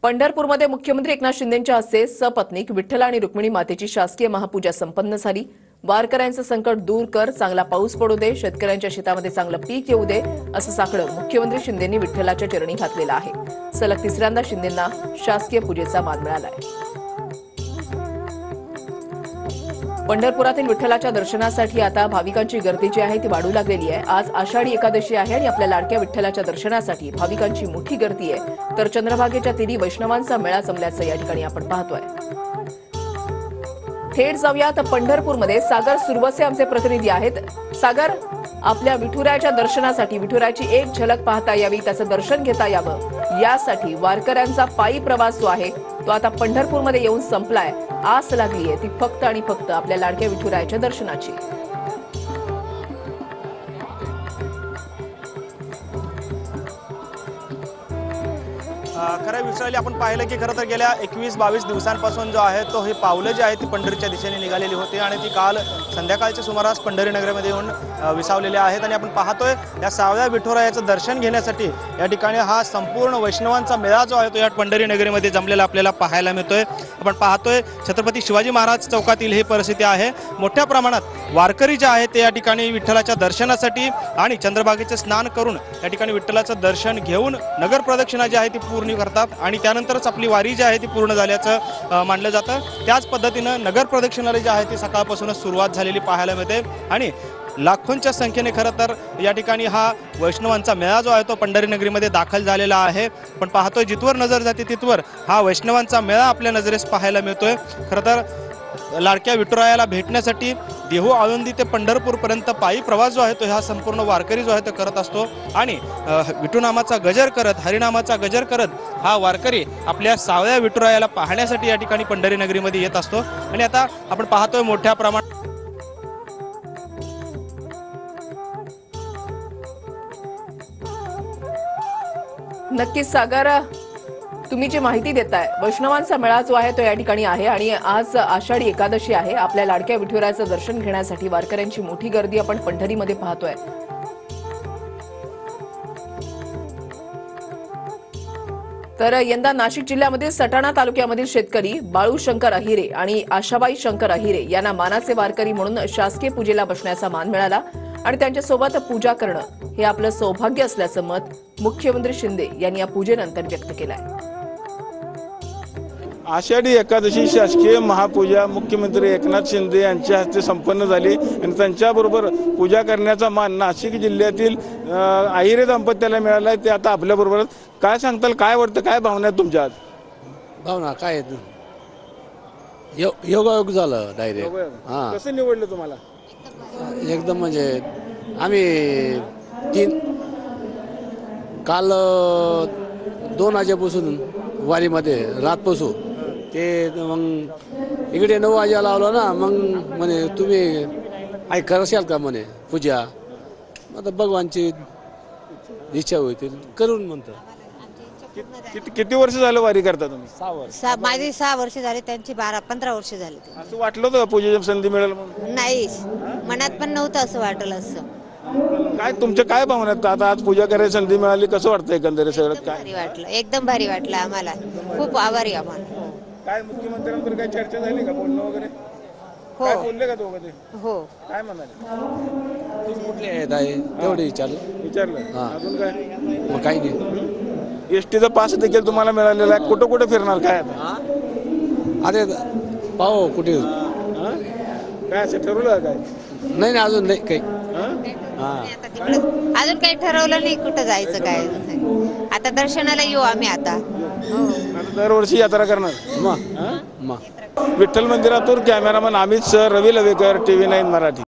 पंढरपूरमध्ये मुख्यमंत्री एकनाथ शिंदेंच्या हस्ते सपत्नीक विठ्ठल आणि रुक्मिणी मातेची शासकीय महापूजा संपन्न झाली। वारकऱ्यांचं संकट दूर कर, चांगला पाऊस पडू दे, शेतकऱ्यांच्या शेतामध्ये चांगलं पीक येऊ दे असं साकडं मुख्यमंत्री शिंदेंनी विठ्ठलाच्या चरणी घातलेलं आहे। सलग तिसऱ्यांदा शिंदेंना शासकीय पूजेचा मान मिळालाय। पंढरपुरातील विठ्ठलाच्या दर्शनासाठी आता भाविकांची गर्दी जी आहे ती वाढू लागलेली आहे। आज आषाढी एकादशी आहे आणि आपल्या लाडक्या विठ्ठलाच्या दर्शनासाठी भाविकांची मोठी गर्दी आहे। तर चंद्रभागेच्या तीरी वैष्णवांचा मेळा जमल्याचं या ठिकाणी आपण पाहतोय। थेट जाऊयात पंढरपूरमध्ये सागर सुरवसे आमचे प्रतिनिधी आहेत। सागर, आपल्या विठुरायाच्या दर्शनासाठी विठुरायाची एक झलक पाहता यावी, त्याचं दर्शन घेता यावं यासाठी वारकऱ्यांचा पायी प्रवास जो आहे तो आता पंढरपूरमध्ये येऊन संपलाय। आस लागलीये ती फक्त आणि फक्त आपल्या लाडक्या विठुरायाच्या दर्शनाची। खऱ्या विषयाला आपण पाहिलं की खरं तर गेल्या 21-22 दिवसांपासून जो आहे तो हे पावलं जे आहे ती पंढरीच्या दिशेने निघालेली होती आणि ती काल संध्याकाळच्या सुमारास पंढरी नगरीमध्ये येऊन विसावलेले आहेत। आणि आपण पाहतोय या सावळ्या विठुरायाचं दर्शन घेण्यासाठी या ठिकाणी हा संपूर्ण वैष्णवांचा मेळा जो आहे तो या पंढरी नगरीमध्ये जमलेला आपल्याला पाहायला मिळतोय। आपण पाहतोय छत्रपती शिवाजी महाराज चौकातील ही परिस्थिती आहे। मोठ्या प्रमाणात वारकरी जे आहेत ते या ठिकाणी विठ्ठलाच्या दर्शनासाठी आणि चंद्रभागेचे स्नान करून या ठिकाणी विठ्ठलाचं दर्शन घेऊन नगर प्रदक्षिणा जी आहे ती पूर्ण करतात आणि त्यानंतरच आपली वारी जी आहे ती पूर्ण झाल्याचं मानलं जातं। त्याच पद्धतीनं नगर प्रदक्षिणाला जी आहे ती सकाळपासूनच सुरुवात झालेली पाहायला मिळते आणि लाखोंच्या संख्येने खरं तर या ठिकाणी हा वैष्णवांचा मेळा जो आहे तो पंढरी नगरीमध्ये दाखल झालेला आहे। पण पाहतोय जिथवर नजर जाते तिथवर हा वैष्णवांचा मेळा आपल्या नजरेस पाहायला मिळतोय। खरं तर लाडक्या विठुरायाला भेटण्यासाठी देहू आळंदी ते पंढरपूरपर्यंत पायी प्रवास जो आहे तो हा संपूर्ण वारकरी जो आहे तो करत असतो आणि विठुनामाचा गजर करत, हरिनामाचा गजर करत हा वारकरी आपल्या सावळ्या विठुरायाला पाहण्यासाठी या ठिकाणी पंढरी नगरीमध्ये येत असतो। आणि आता आपण पाहतोय मोठ्या प्रमाणात नक्कीच सागर, तुम्ही जी माहिती देताय वैष्णवांचा मेळा जो आहे तो या ठिकाणी आहे आणि आज आषाढी एकादशी आहे। आपल्या लाडक्या विठुरायाचं दर्शन घेण्यासाठी वारकऱ्यांची मोठी गर्दी आपण पंढरीमध्ये पाहतोय। तर यंदा नाशिक जिल्ह्यामधील सटाणा तालुक्यामधील शेतकरी बाळू शंकर अहिरे आणि आशाबाई शंकर अहिरे यांना मानाचे वारकरी म्हणून शासकीय पूजेला बसण्याचा मान मिळाला आणि त्यांच्यासोबत पूजा करणं हे आपलं सौभाग्य असल्याचं मत मुख्यमंत्री शिंदे यांनी या पूजेनंतर व्यक्त केलं आहे। आषाढी एकादशी शासकीय महापूजा मुख्यमंत्री एकनाथ शिंदे यांच्या हस्ते संपन्न झाली आणि त्यांच्याबरोबर पूजा करण्याचा मान नाशिक जिल्ह्यातील अहिरे दाम्पत्याला मिळाला आहे। ते आता आपल्याबरोबर काय सांगताल, काय वाटतं, काय भावना आहेत तुमच्या? भावना काय आहेत, योगायोग झालं डायरेक्ट। हां, कसं निवडलं तुम्हाला? एकदम म्हणजे आम्ही काल 2 वाजेपासून वारीमध्ये रातपासून ते मग इकडे 9 वाजेला लावलं ना, मग म्हणे तुम्ही आई करशाल का म्हणे पूजा। आता भगवानची इच्छा होती करून म्हणतो। किती वर्ष झालं वारी करता तुम्ही? 6 वर्ष। माझी 6 वर्ष झाली, त्यांची 12-15 वर्ष झाली। असं वाटलं होतं पूजेची संधी मिळेल म्हणून? नाही, मनात पण नव्हतं असं वाटलं असं। काय तुमच्या काय भावना आहेत? आता आज पूजा करायची संधी मिळाली, कसं वाटतं एकंदरीत सगळं? काय भारी वाटलं, एकदम भारी वाटलं आम्हाला, खूप आभारी आम्हाला। काय मुख्यमंत्र्यांवर काय चर्चा झाली का, बोलणं वगैरे? हो काय बोलले का दोघं ते? हो, काय म्हणाले? तुम्ही कुठले आहेत आहे एवढे विचारलं? अजून काय? मग काही नाही। एसटीचा पास देखील तुम्हाला मिळालेला आहे, कुठं कुठं फिरणार काय आता? अरे पाहू कुठे काय असं ठरवलं काय? नाही अजून नाही काही। आता तिकडं अजून काही ठरवलं नाही कुठं जायचं काय। आता दर्शनाला येऊ आम्ही आता। आता दरवर्षी यात्रा करणार मग विठ्ठल मंदिरातून कॅमेरामन अमित सर, रवी लवेकर, TV9 मराठी।